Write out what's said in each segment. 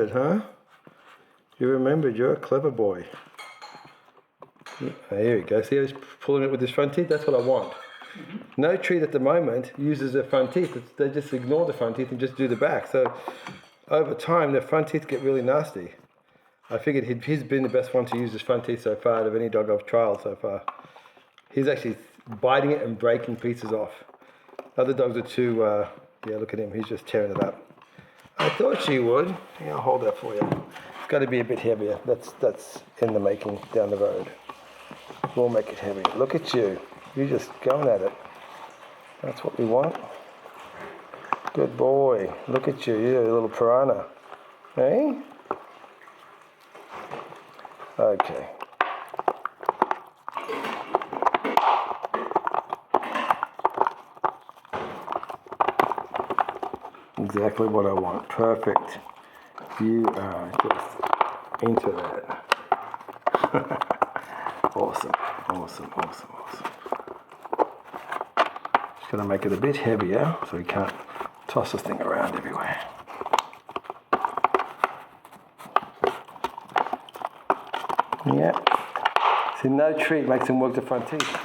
remembered, huh? You remembered, you're a clever boy. Oh, here we go. See how he's pulling it with his front teeth? That's what I want. No treat at the moment uses their front teeth. They just ignore the front teeth and just do the back. So over time, their front teeth get really nasty. I figured he's been the best one to use his front teeth so far out of any dog I've trialed so far. He's actually biting it and breaking pieces off. Other dogs are too, yeah, look at him. He's just tearing it up. I thought she would. Yeah, I'll hold that for you. It's got to be a bit heavier. That's in the making down the road. We'll make it heavier. Look at you. You're just going at it. That's what we want. Good boy. Look at you. You're a little piranha. Hey? Okay. Exactly what I want. Perfect. You are just into that. Awesome. Awesome. Awesome. Awesome. Just going to make it a bit heavier so we can't toss this thing around everywhere. Yeah. See, no treat makes him work the front teeth.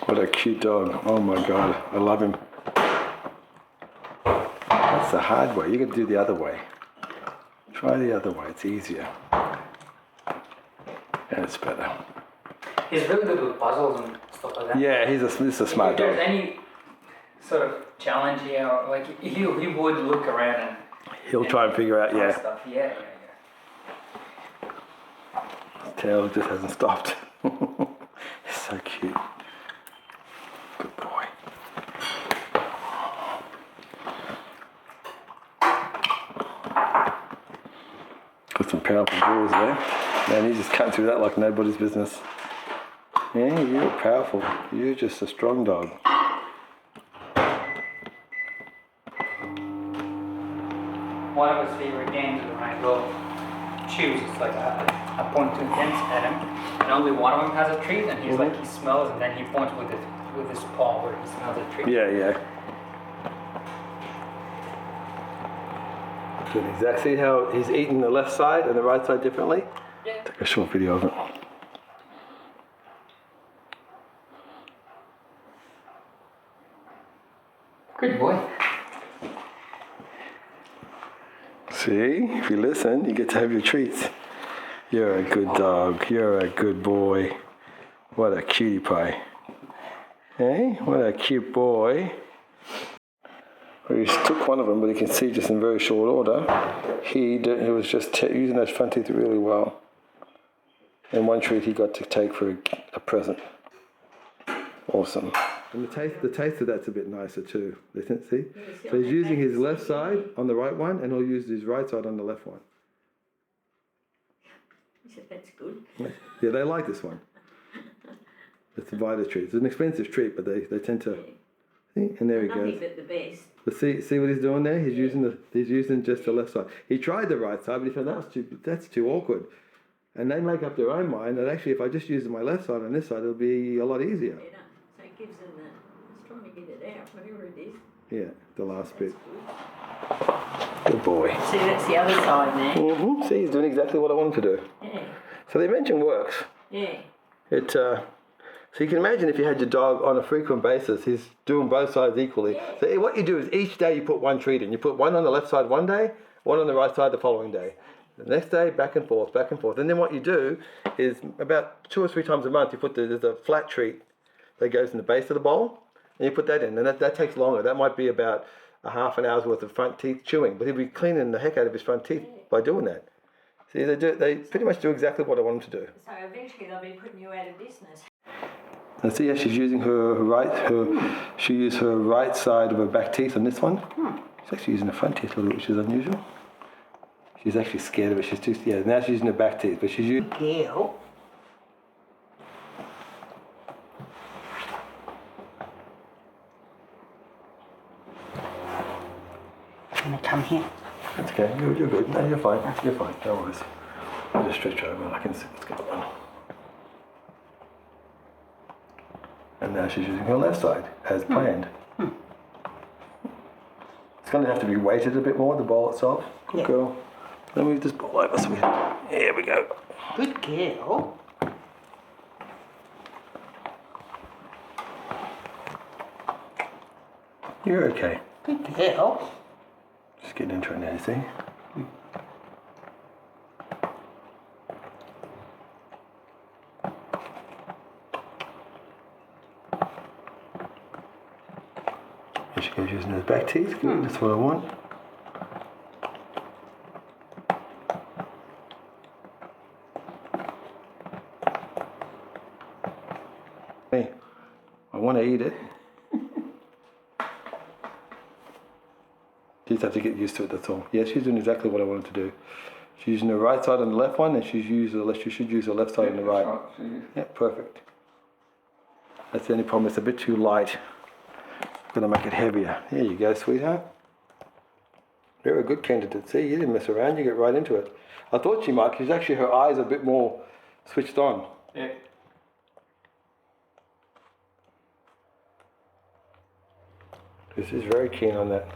What a cute dog. Oh my God, I love him. That's the hard way. You got to do the other way. Try the other way. It's easier. And it's better. He's really good with puzzles and stuff like that. Yeah, he's a smart dog. If there's any sort of challenge here, like he would look around and he'll try and figure out, yeah. Stuff. Yeah. His tail just hasn't stopped. He's so cute. Good boy. Got some powerful jaws there. Man, he's just cutting through that like nobody's business. Yeah, you're powerful. You're just a strong dog. One of his favorite games is when I go choose. It's like I point two things at him, and only one of them has a treat, and he's like he smells, and then he points with his paw where he smells a treat. Yeah. Doing exactly how he's eating the left side and the right side differently. Yeah. Take a short video of it. Good boy. See, if you listen, you get to have your treats. You're a good dog. You're a good boy. What a cutie pie. Hey, what a cute boy. We took one of them, but you can see just in very short order, he was just using those front teeth really well. And one treat he got to take for a present. Awesome. And the taste of that's a bit nicer too. Listen, see? So he's using his left side on the right one, and he'll use his right side on the left one. That's good. Yeah, they like this one. It's a Vita treat. It's an expensive treat, but they tend to. See? And there he goes. Nothing but the best. But see what he's doing there? He's using just the left side. He tried the right side, but he found that's too awkward. And they make up their own mind that actually if I just use my left side on this side, it'll be a lot easier. Better. So it gives them it's trying to get it out, whatever it is. Yeah, the last bit. Good. Good boy. See, that's the other side now. See, he's doing exactly what I want him to do. Yeah. So the invention works. Yeah. So you can imagine if you had your dog on a frequent basis, he's doing both sides equally. Yeah. So what you do is each day you put one treat in. You put one on the left side one day, one on the right side the following day. The next day, back and forth. And then what you do is about 2 or 3 times a month, you put there's a flat treat that goes in the base of the bowl, and you put that in. And that takes longer. That might be about a half an hour's worth of front teeth chewing. But he'll be cleaning the heck out of his front teeth by doing that. See, they pretty much do exactly what I want them to do. So eventually they'll be putting you out of business. And see, she's using she used her right side of her back teeth on this one. She's actually using her front teeth a little bit, which is unusual. She's actually scared of it. She's too scared. Now she's using her back teeth, but she's using. Girl. here. That's okay. You're good. No, you're fine. You're fine. No worries. I'll just stretch over and I can sit. Let's get one. And now she's using her left side as planned. It's going to have to be weighted a bit more, the bowl itself. Good girl. Let me move this bowl over so we... Here we go. Good girl. You're okay. Good girl. Just getting into it now, you see? Here she goes using those back teeth. Good, that's what I want. Hey, I want to eat it. You just have to get used to it, that's all. Yeah, she's doing exactly what I wanted to do. She's using the right side on the left one, and she should use the left side on the right. Yeah, perfect. That's the only problem, it's a bit too light. I'm gonna make it heavier. There you go, sweetheart. You're a good candidate. See, you didn't mess around, you get right into it. I thought she might, because actually her eyes are a bit more switched on. Yeah. She's very keen on that.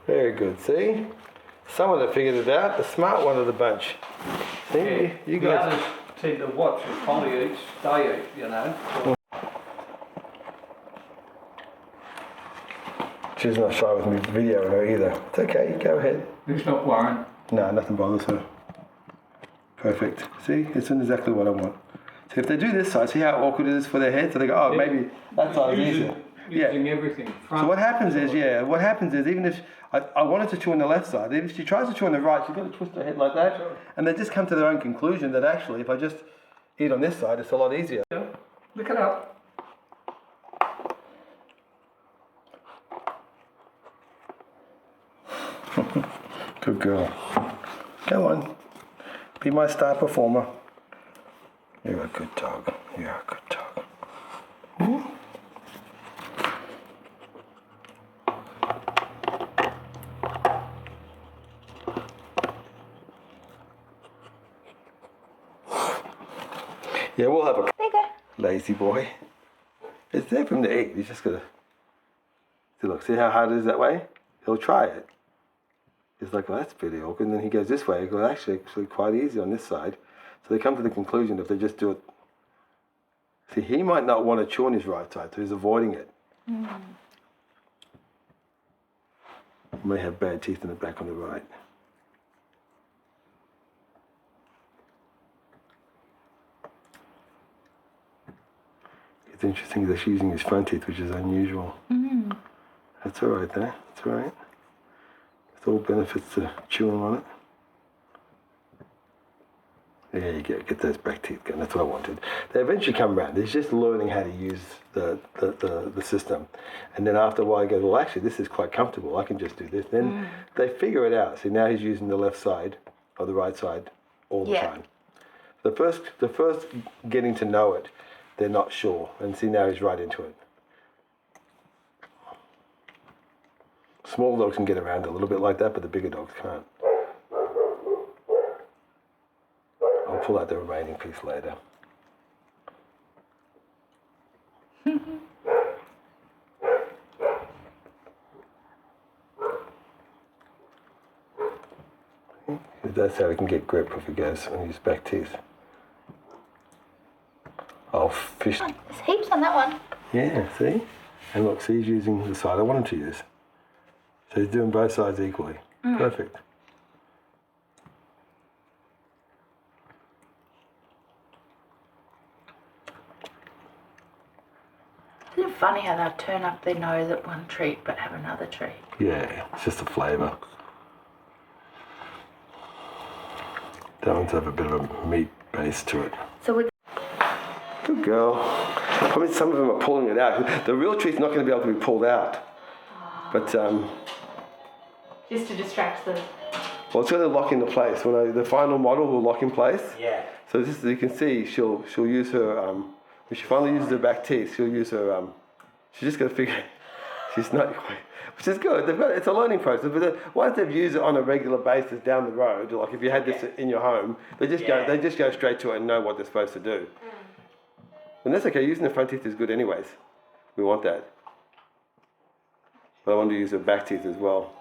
Very good, see? Someone that figured it out, the smart one of the bunch. See, Yeah, you the guys... others tend to watch and Polly eats, they eat, you know. She's not shy with me videoing her either. It's okay, go ahead. Who's not worrying? No, nothing bothers her. Perfect. See, it's doing exactly what I want. So if they do this side, see how awkward it is for their head? So they go, oh, maybe that side is easier. Using everything. So what happens is, even if I wanted to chew on the left side, if she tries to chew on the right, she's got to twist her head like that, and they just come to their own conclusion that actually, if I just eat on this side, it's a lot easier. Yeah. Look it up. Good girl. Go on. Be my star performer. You're a good dog. You're a good dog. Yeah, we'll have a lazy boy. It's there for him to eat. He's just gotta see how hard it is that way? He'll try it. He's like, well, that's pretty awkward. And then he goes this way. He goes, actually quite easy on this side. So they come to the conclusion if they just do it. See, he might not want to chew on his right side, so he's avoiding it. He may have bad teeth in the back on the right. It's interesting that she's using his front teeth, which is unusual. That's all right there. That's all right. It's all benefits to chewing on it. There you go. Get those back teeth going. That's what I wanted. They eventually come around. They're just learning how to use the system. And then after a while, he goes, well, actually, this is quite comfortable. I can just do this. Then they figure it out. See, now he's using the left side or the right side all the time. The first getting to know it, they're not sure. And see, now he's right into it. Small dogs can get around a little bit like that, but the bigger dogs can't. I'll pull out the remaining piece later. That's how we can get grip if he goes on his back teeth. I'll fish. There's heaps on that one. Yeah, see? And look, see, he's using the side I want him to use. So he's doing both sides equally. Perfect. Isn't it funny how they'll turn up their nose at one treat but have another treat? Yeah, it's just a flavour. That one's have a bit of a meat base to it. So with Good girl. I mean, some of them are pulling it out. The real treat's not going to be able to be pulled out. But, just to distract them. well, it's going to lock into place. When the final model will lock in place. Yeah. So this, you can see, she'll use her, when she finally uses her back teeth, she'll use her, she's just going to figure, She's not quite, which is good. It's a learning process. But once they've used it on a regular basis down the road, like if you had this in your home, they just go straight to it and know what they're supposed to do. And that's okay. Using the front teeth is good anyways. We want that. But I want to use the back teeth as well.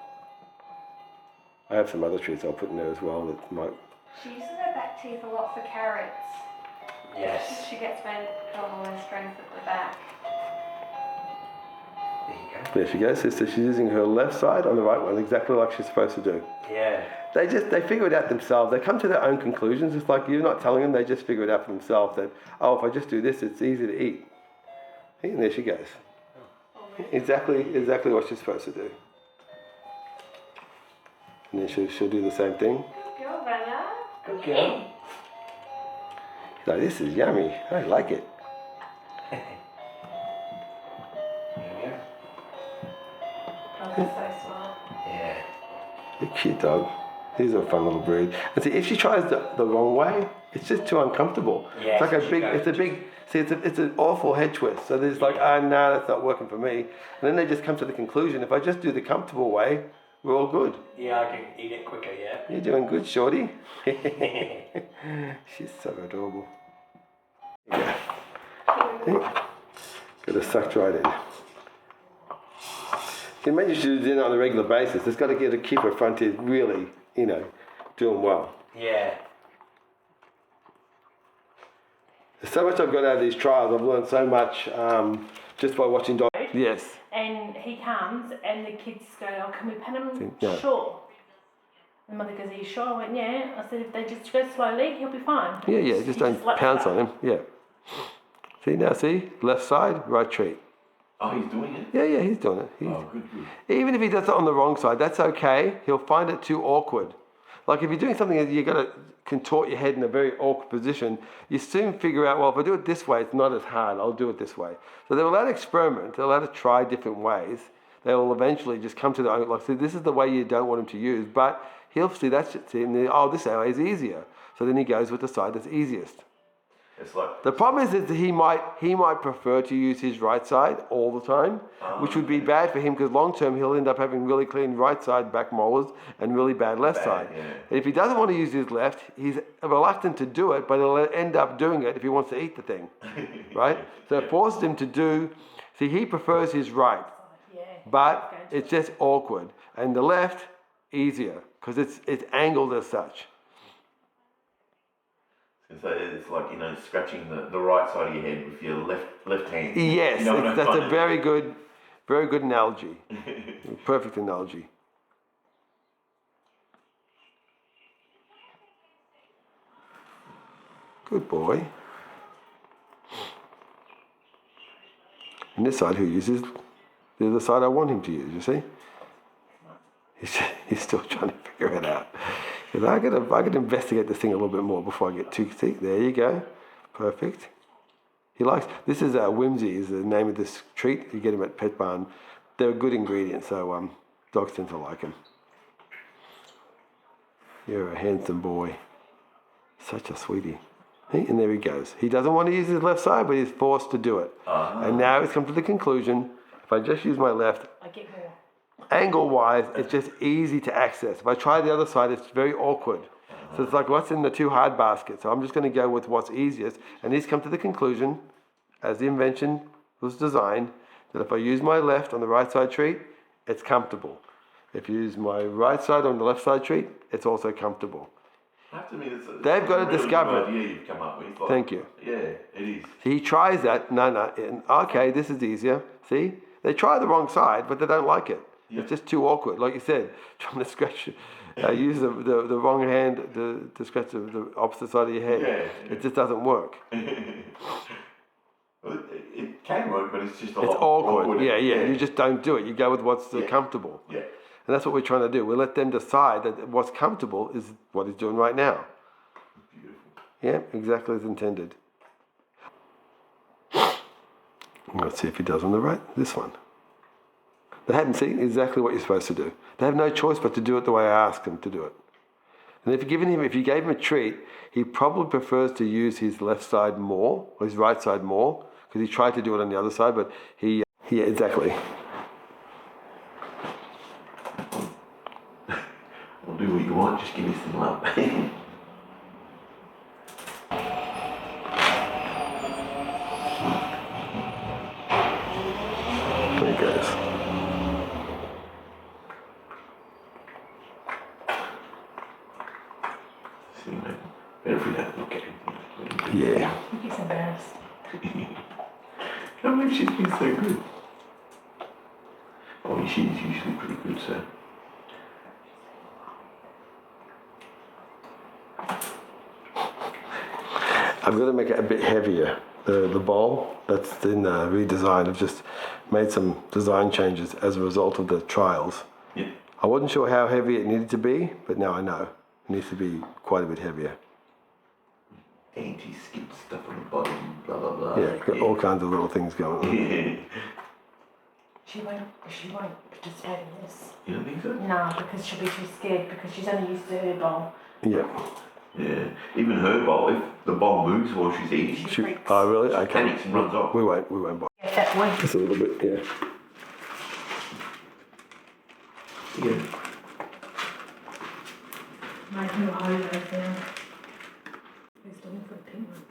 I have some other treats I'll put in there as well that might. She uses her back teeth a lot for carrots. Yes. She gets all her strength at the back. There you go. There she goes, sister. She's using her left side on the right one, exactly like she's supposed to do. Yeah. They figure it out themselves. They come to their own conclusions. It's like you're not telling them, they just figure it out for themselves that, oh, if I just do this, it's easy to eat. And there she goes. Exactly what she's supposed to do. And then she'll do the same thing. Good girl, Bella. Good girl. She's like, this is yummy. I like it. There you go. Oh, that's so smart. Yeah. You're a cute dog. He's a fun little breed. And see, if she tries the wrong way, it's just too uncomfortable. Yeah, It's like so it's an awful head twist. So there's like, no, that's not working for me. And then they just come to the conclusion, if I just do the comfortable way, we're all good. Yeah, I can eat it quicker, yeah. You're doing good, shorty. She's so adorable. Yeah. Got her sucked right in. You can imagine she does it on a regular basis. It's got to keep her front teeth really, doing well. Yeah. There's so much I've got out of these trials. I've learned so much just by watching Doggie. Yes. And he comes, and the kids go, oh, can we pet him? Yeah. Sure. And the mother goes, are you sure? I went, yeah. I said, if they just go slowly, he'll be fine. Yeah, just don't pounce on him. Yeah. See, left side, right treat. Oh, he's doing it? Yeah, he's doing it. Good. Even if he does it on the wrong side, that's okay. He'll find it too awkward. Like if you're doing something that you've got to contort your head in a very awkward position, you soon figure out, well, if I do it this way, it's not as hard. I'll do it this way. So they're allowed to experiment. They're allowed to try different ways. They will eventually just come to their own, like, see, this is the way you don't want him to use, but he'll see that's it, and this way is easier. So then he goes with the side that's easiest. It's like The problem is that he might prefer to use his right side all the time, which would be bad for him because long term he'll end up having really clean right side back molars and really bad left side. Yeah. And if he doesn't want to use his left, he's reluctant to do it, but he'll end up doing it if he wants to eat the thing, right? So it forces him to do. See, he prefers his right, but it's just awkward, and the left easier because it's angled as such. So it's like, scratching the right side of your head with your left hand. Yes, that's a very good analogy. Perfect analogy. Good boy. And this side, who uses the other side I want him to use, you see? He's still trying to figure it out. Because I gotta investigate this thing a little bit more before I get too. See, there you go. Perfect. He likes, this is Whimsy is the name of this treat. You get them at Pet Barn. They're a good ingredient, so dogs tend to like them. You're a handsome boy. Such a sweetie. And there he goes. He doesn't want to use his left side, but he's forced to do it. And now he's come to the conclusion, if I just use my left, I get more. angle-wise, it's just easy to access. If I try the other side, it's very awkward. So it's like, what's in the too hard basket? So I'm just going to go with what's easiest. And he's come to the conclusion, as the invention was designed, that if I use my left on the right side treat, it's comfortable. If you use my right side on the left side treat, it's also comfortable. I have to admit, They've got to really discover good idea you've come up with. Like, Thank you. Yeah, it is. So he tries that. No. Okay, this is easier. See? They try the wrong side, but they don't like it. Yeah. It's just too awkward. Like you said, trying to scratch, use the wrong hand to scratch the opposite side of your head. Yeah. It just doesn't work. Well, it can work, but it's just a It's lot awkward. Yeah. You just don't do it. You go with what's comfortable. Yeah. And that's what we're trying to do. We let them decide that what's comfortable is what he's doing right now. Beautiful. Yeah, exactly as intended. Let's see if he does on the right. This one. They haven't seen exactly what you're supposed to do. They have no choice but to do it the way I asked them to do it. And if you gave him a treat, he probably prefers to use his left side more, or his right side more, because he tried to do it on the other side, but exactly. want, just give me some love. There he goes. See, mate, better if we don't look at him. Yeah. He's embarrassed. How much she's been so good? Oh, she's usually pretty good, so. I've got to make it a bit heavier. The bowl that's been redesigned. I've just made some design changes as a result of the trials. Yeah. I wasn't sure how heavy it needed to be, but now I know. It needs to be quite a bit heavier. Anti-skid stuff on the bottom, blah blah blah. Yeah, got all kinds of little things going on. Yeah. She won't participate in this. You don't think so? No, because she'll be too scared because she's only used to her bowl. Yeah. Yeah. Even her bowl, if the bowl moves while she's eating, She freaks. Oh, really? Okay. panics and runs off. We won't buy. Yeah, that way. Just a little bit, yeah. Yeah. Make her home right now. He's looking for a pink one.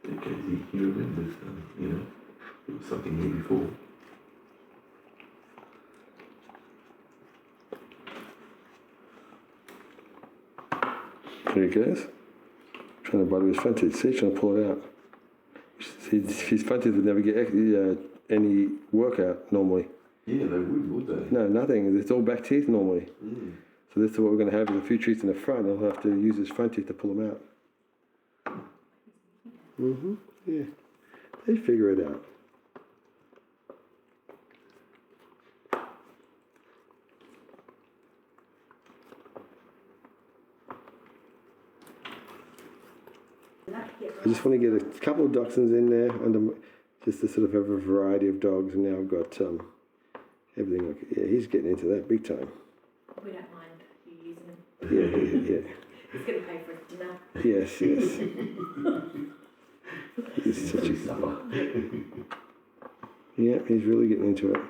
Because he remembers, you know, there was something here before. There he goes. Trying to butter his front teeth. See, trying to pull it out. His front teeth would never get any workout normally. Yeah, they would they? No, nothing. It's all back teeth normally. Mm. So this is what we're going to have is a few teeth in the front. I'll have to use his front teeth to pull them out. Yeah. They figure it out. I just want to get a couple of dachshunds in there under, just to sort of have a variety of dogs. And now I've got everything. Yeah, he's getting into that big time. We don't mind you using him. Yeah. He's going to pay for it dinner. Yes. He's such a supper. Yeah, he's really getting into it.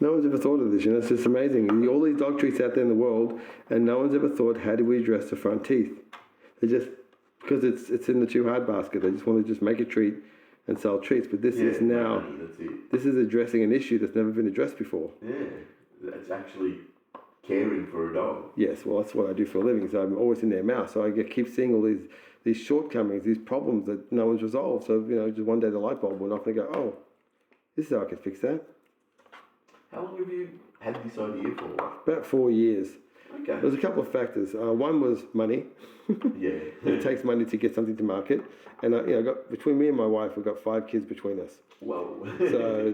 No one's ever thought of this, it's just amazing. All these dog treats out there in the world, and no one's ever thought, how do we address the front teeth? They just, because it's in the too hard basket, they just want to just make a treat and sell treats. But this is now, That's it. this is addressing an issue that's never been addressed before. Yeah, that's actually caring for a dog. Yes, well, that's what I do for a living, so I'm always in their mouth. So I keep seeing all these shortcomings, these problems that no one's resolved. So, just one day the light bulb went off and I go, oh, this is how I can fix that. How long have you had this idea for? About 4 years. Okay. There's a couple of factors. One was money. Yeah. It takes money to get something to market. And I got, between me and my wife, we've got 5 kids between us. Whoa. So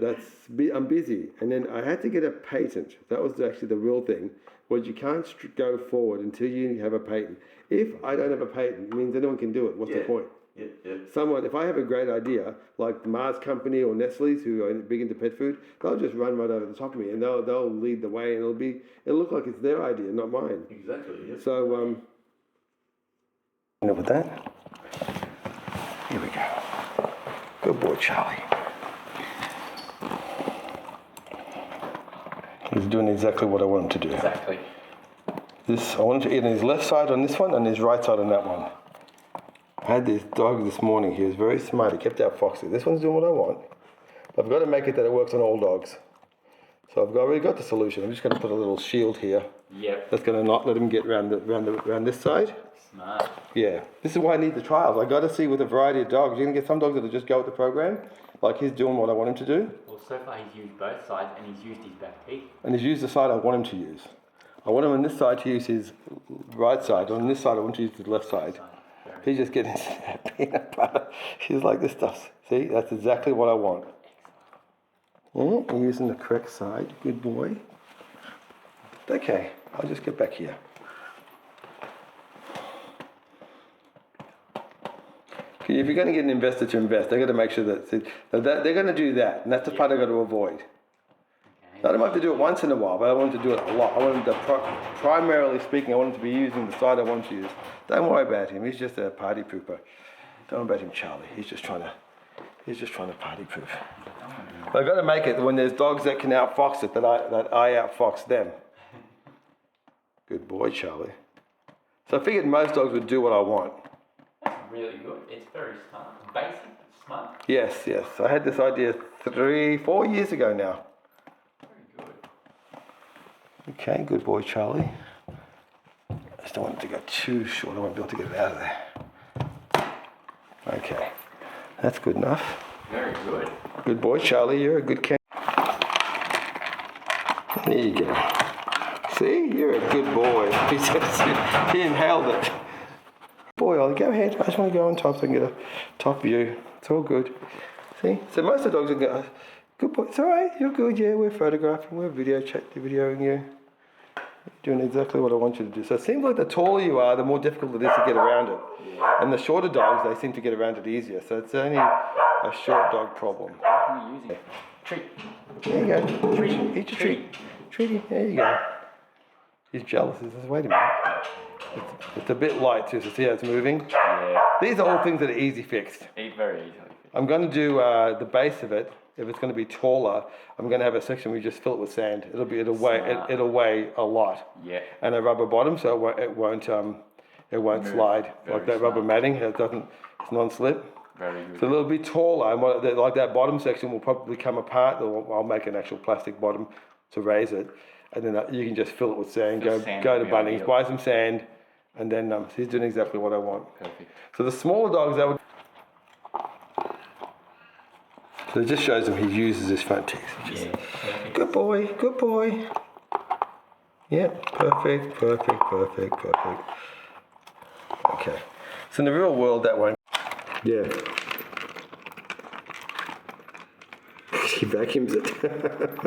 I'm busy. And then I had to get a patent. That was actually the real thing, was you can't go forward until you have a patent. If I don't have a patent, it means anyone can do it. What's the point? Yeah. Someone, if I have a great idea, like the Mars Company or Nestle's, who are big into pet food, they'll just run right over the top of me and they'll lead the way, and it'll look like it's their idea, not mine. Exactly. Yeah. So with that, here we go. Good boy, Charlie. He's doing exactly what I want him to do. Exactly. I want him to eat on his left side on this one and his right side on that one. I had this dog this morning. He was very smart. He kept out foxes. This one's doing what I want. But I've got to make it that it works on all dogs. So I've already got the solution. I'm just going to put a little shield here. Yep. That's going to not let him get around this side. Smart. Yeah. This is why I need the trials. I got to see with a variety of dogs. You're going to get some dogs that'll just go with the program, like he's doing what I want him to do. Well, so far he's used both sides and he's used his back teeth. And he's used the side I want him to use. I want him on this side to use his right side. On this side, I want to use his left side. He's just getting into that peanut butter. He's like, this stuff. See, that's exactly what I want. You're using the correct side. Good boy. Okay, I'll just get back here. If you're going to get an investor to invest, they've got to make sure that they're going to do that. And that's the part I've got to avoid. I don't have to do it once in a while, but I want him to do it a lot. I want him to, primarily speaking, I want him to be using the side I want him to use. Don't worry about him. He's just a party pooper. Don't worry about him, Charlie. He's just trying to party poop. I've got to make it when there's dogs that can outfox it, that I outfox them. Good boy, Charlie. So I figured most dogs would do what I want. That's really good. It's very smart. Basic, but smart. Yes. I had this idea 4 years ago now. Very good. Okay, good boy, Charlie. I just don't want it to go too short. I won't be able to get it out of there. Okay, that's good enough. Very good. Good boy, Charlie. You're a good cat. There you go. See, you're a good boy. He inhaled it. Boy, Ollie, go ahead. I just want to go on top so I can get a top view. It's all good. See? So most of the dogs will go, good boy. It's all right. You're good. Yeah, we're photographing. We're videoing you. You're doing exactly what I want you to do. So it seems like the taller you are, the more difficult it is to get around it. Yeah. And the shorter dogs, they seem to get around it easier. So it's only a short dog problem. Definitely using it. Treat. There you go. Treat. Eat your treat. Treaty. There you go. He's jealous. He says, wait a minute. It's a bit light too, so see how it's moving? Yeah. These are all things that are easy fixed. Very easily fixed. I'm going to do the base of it. If it's going to be taller, I'm going to have a section where you just fill it with sand. It'll weigh a lot. Yeah. And a rubber bottom, so it won't slide like that rubber matting. It's non-slip. Very good. So it'll be taller, and like that bottom section will probably come apart. I'll make an actual plastic bottom to raise it, and then you can just fill it with sand. Go to Bunnings, buy some sand, and then he's doing exactly what I want. Perfect. So the smaller dogs, that would. So it just shows him he uses his front teeth. Yeah. Perfect. Good boy, good boy. Yeah, perfect. Okay. So in the real world, that won't. Yeah. He vacuums it.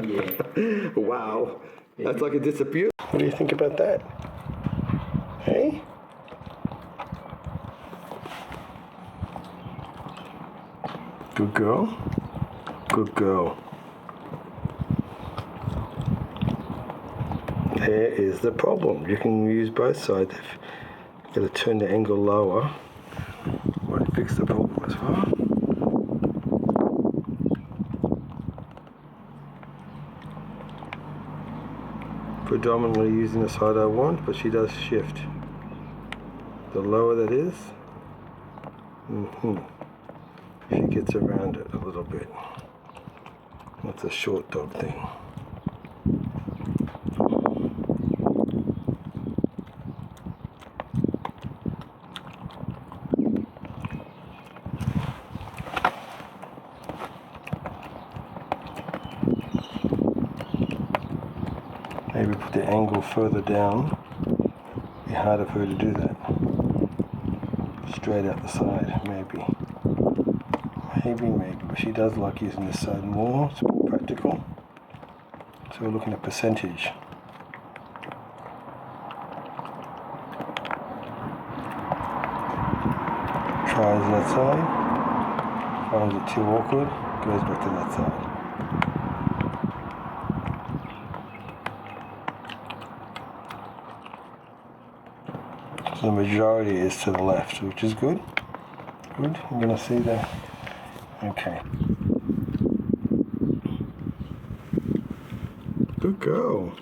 Yeah. Wow. That's like a disappear. What do you think about that? Hey? Good girl. Good girl. There is the problem. You can use both sides. You've got to turn the angle lower. Won't fix the problem as well. Predominantly using the side I want, but she does shift. The lower that is, she gets around it a little bit. That's a short dog thing. Maybe put the angle further down. It'd be harder for her to do that. Straight out the side, maybe. Maybe, but she does like using this side more. It's more practical. So we're looking at percentage. Tries that side. Finds it too awkward. Goes back to that side. The majority is to the left, which is good. Good. I'm going to see that. Okay. Good girl.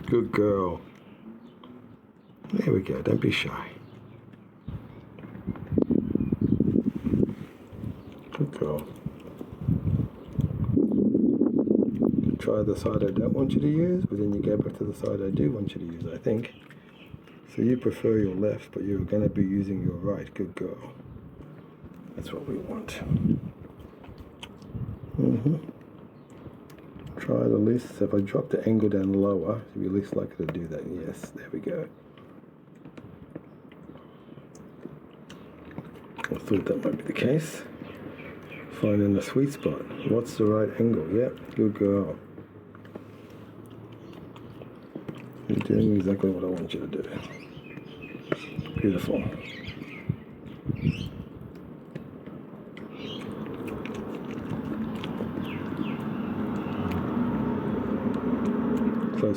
Good girl. There we go. Don't be shy. Good girl. Try the side I don't want you to use, but then you go back to the side I do want you to use, I think. So you prefer your left, but you're going to be using your right. Good girl. That's what we want. Try the least. So if I drop the angle down lower, you'll be least likely to do that. Yes, there we go. I thought that might be the case. Finding the sweet spot. What's the right angle? Yep, good girl. You're doing exactly what I want you to do. Beautiful.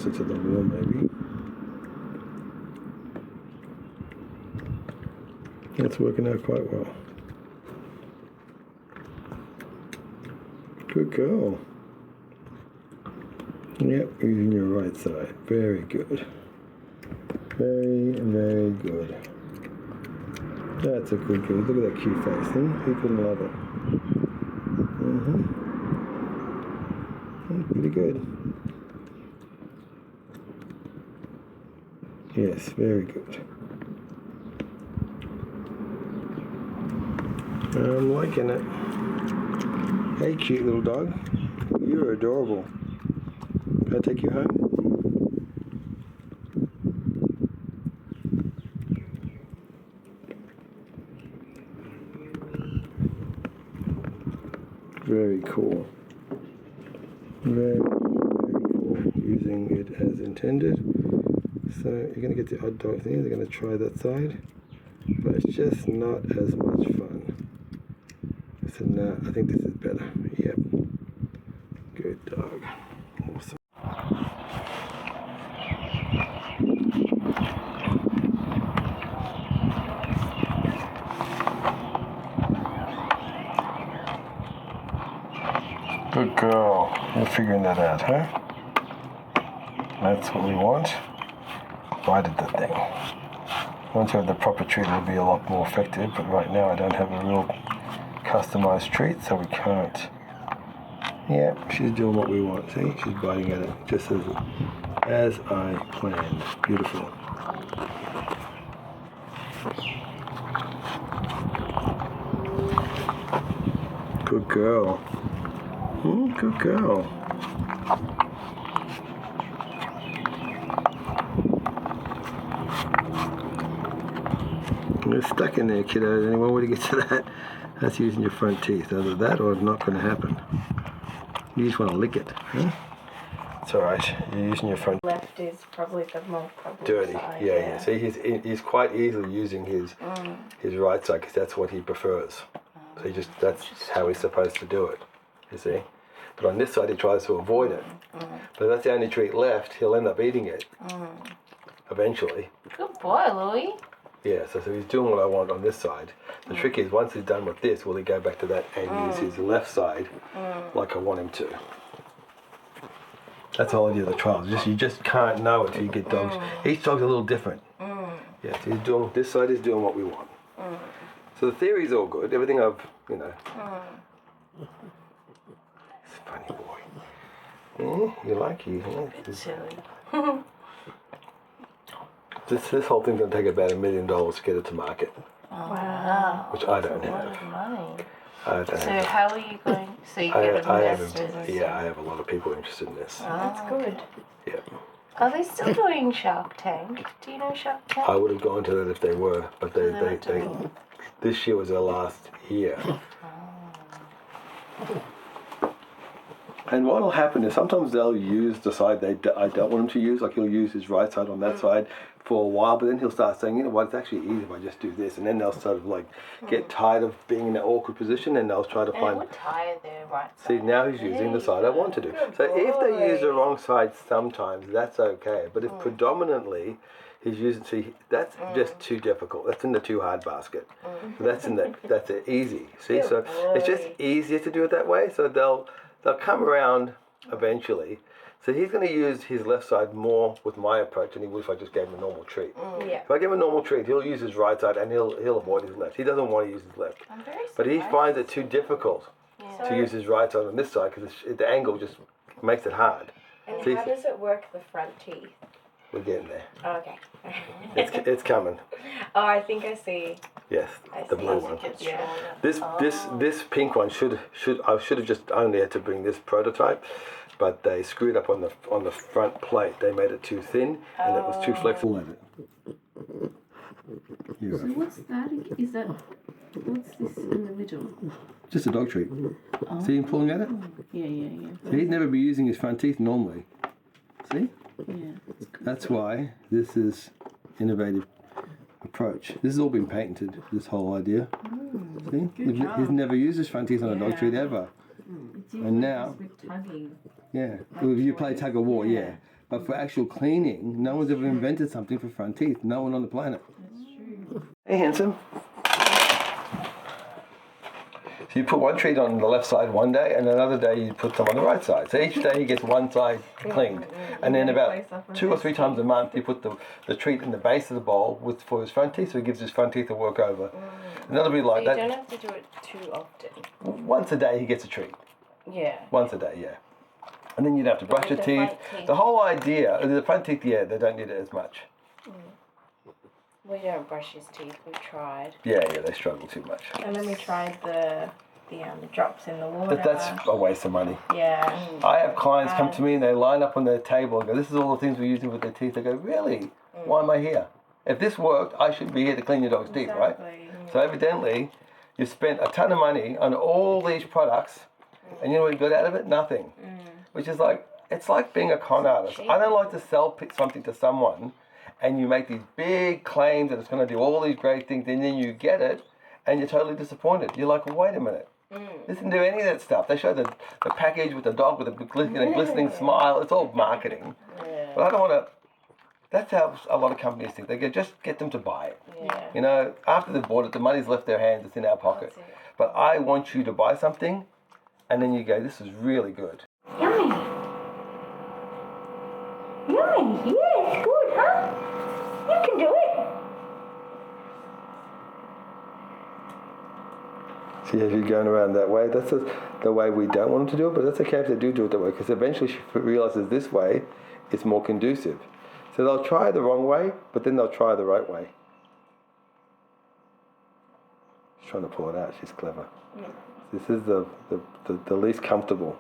closer to the wall, maybe. That's working out quite well. Good girl. Yep, using your right side. Very good. Very, very good. That's a good girl. Look at that cute face, huh? Who couldn't love it? Pretty good. Yes, very good. I'm liking it. Hey, cute little dog. You're adorable. Can I take you home? Very cool. Very, very cool. Using it as intended. So you're going to get the odd dog thing. They're going to try that side. But it's just not as much fun. So now I think this is better. Yep. Good dog. Awesome. Good girl. You're figuring that out, huh? That's what we want. Why did the thing? Once you have the proper treat, it'll be a lot more effective, but right now I don't have a real customized treat, so we can't. Yeah, she's doing what we want. See, she's biting at it just as I planned. Beautiful. Good girl. Good girl. You're stuck in there, kiddo. Any one way to get to that? That's using your front teeth. Either that or it's not going to happen. You just want to lick it, huh? It's alright. You're using your front. Left is probably the more probably Dirty. side, Yeah. See, he's quite easily using his right side because that's what he prefers. So that's how he's supposed to do it. You see. But on this side, he tries to avoid it. But if that's the only treat left, he'll end up eating it eventually. Good boy, Louie. Yeah, so he's doing what I want on this side. The trick is, once he's done with this, will he go back to that and use his left side like I want him to? That's the whole idea of the trials. You just can't know it till you get dogs. Each dog's a little different. Yeah, so this side is doing what we want. So the theory's all good. Everything I've, It's a funny boy. You like it? It's silly. This whole thing's going to take about $1 million to get it to market. Wow. Which I don't That's a lot have. of money. I don't So have. how are you going? So you I get have investors. I have a lot of people interested in this. That's good. Yeah. Are they still doing Shark Tank? Do you know Shark Tank? I would have gone to that if they were, but they this year was their last year. And what will happen is sometimes they'll use the side I don't want him to use, like he'll use his right side on that side for a while, but then he'll start saying, you know what, it's actually easy if I just do this, and then they'll sort of like get tired of being in that awkward position, and they'll try to They find. would tire their right side. See, now he's using the side I want to do. So if they use the wrong side sometimes, that's okay, but if predominantly he's using, see, that's just too difficult. That's in the too hard basket. So that's easy. See, so it's just easier to do it that way. So they'll come around eventually. So he's going to use his left side more with my approach than he would if I just gave him a normal treat. Yeah. If I give him a normal treat, he'll use his right side and he'll avoid his left. He doesn't want to use his left. I'm very But he surprised. finds it too difficult to use his right side on this side because the angle just makes it hard. And See, how does it work the front teeth? we're getting there. Oh, okay. It's coming. Oh, I think I see. Yes, I the see. blue one. Yeah. This pink one should I should have just only had to bring this prototype, but they screwed up on the front plate. They made it too thin and it was too flexible. So what's that? What's this in the middle? Just a dog treat. See him pulling at it? Yeah. So he'd never be using his front teeth normally. See? Yeah. That's why this is innovative approach. This has all been patented, this whole idea. See? He's never used his front teeth on a dog treat ever. And now, Tugging. yeah, if you play tug of war, yeah. But for actual cleaning, no one's ever invented something for front teeth. No one on the planet. Hey, handsome. So you put one treat on the left side one day, and another day you put some on the right side. So each day he gets one side cleaned. And then about 2 or 3 times a month you put the treat in the base of the bowl for his front teeth, so he gives his front teeth a work over. And that'll be like So you that. don't have to do it too often. Once a day he gets a treat. Yeah. Once a day, yeah. And then you'd have to brush your teeth. The whole idea, the front teeth, yeah, they don't need it as much. We don't brush his teeth, we've tried. Yeah, they struggle too much. And then we tried the drops in the water. But that's a waste of money. Yeah. I have clients come to me and they line up on their table and go, this is all the things we're using with their teeth. They go, really? Why am I here? If this worked, I should be here to clean your dog's teeth, right? So evidently, you spent a ton of money on all these products, and you know what you got out of it? Nothing. Which is like, it's like being a con artist. I don't like to sell something to someone and you make these big claims that it's going to do all these great things, and then you get it and you're totally disappointed. You're like, well, wait a minute. This didn't do any of that stuff. They show the package with the dog with a glistening smile. It's all marketing. But I don't want to. That's how a lot of companies think. They go, just get them to buy it. You know, after they've bought it, the money's left their hands. It's in our pocket. But I want you to buy something, and then you go, this is really good. Yummy. Yummy. Yeah, it's good, huh? You can do it. See, as you're going around that way, that's the way we don't want them to do it, but that's okay if they do it that way, because eventually she realizes this way is more conducive. So they'll try the wrong way, but then they'll try the right way. She's trying to pull it out. She's clever. This is the least comfortable.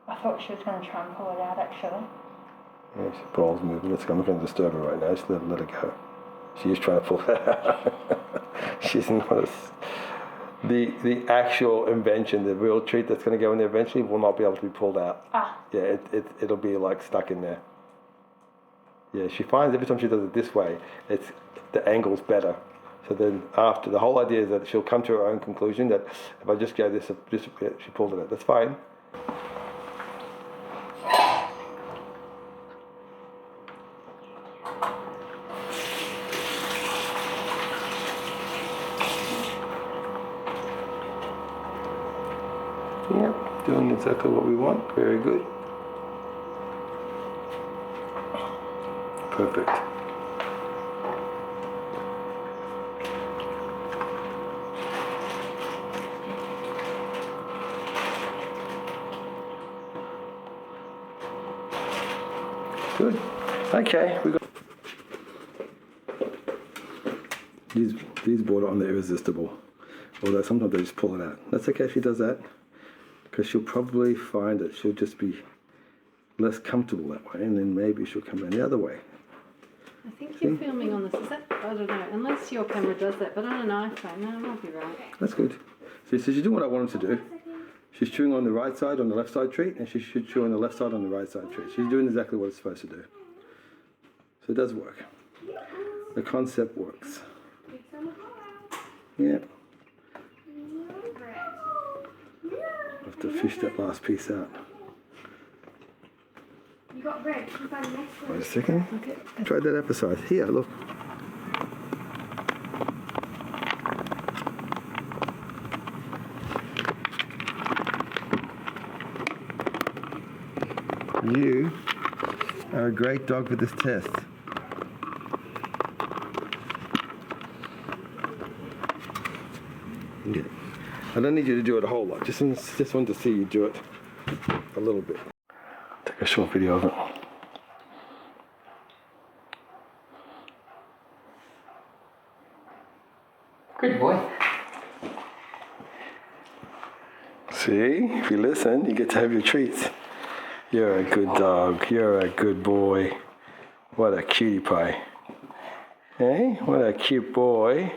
I thought she was going to try and pull it out, actually. Yeah, she bowel's moving. I'm not going to disturb her right now. Just let her go. She is trying to pull it out. She's not the actual invention, the real treat that's going to go in there eventually will not be able to be pulled out. Yeah, it'll be like stuck in there. Yeah, she finds every time she does it this way, the angle's better. So then after, the whole idea is that she'll come to her own conclusion that if I just go this she pulled it out. That's fine. Yep, doing exactly what we want. Very good. Perfect. Good. Okay, we got these border on the irresistible. Although sometimes they just pull it out. That's okay if she does that, because she'll probably find that she'll just be less comfortable that way, and then maybe she'll come around the other way. I think you're filming on this. Is that? I don't know. Unless your camera does that, but on an iPhone, no, I might be right. That's good. So she's doing what I want her to do. She's chewing on the right side on the left side treat, and she should chew on the left side on the right side treat. She's doing exactly what it's supposed to do. So it does work. The concept works. Yeah. Have to fish that last piece out. You got bread. Wait a second. Okay. Try that episode. Here, look. You are a great dog for this test. Yeah. I don't need you to do it a whole lot. Just want to see you do it a little bit. Take a short video of it. Good boy. See, if you listen, you get to have your treats. You're a good dog. You're a good boy. What a cutie pie. Hey, what a cute boy.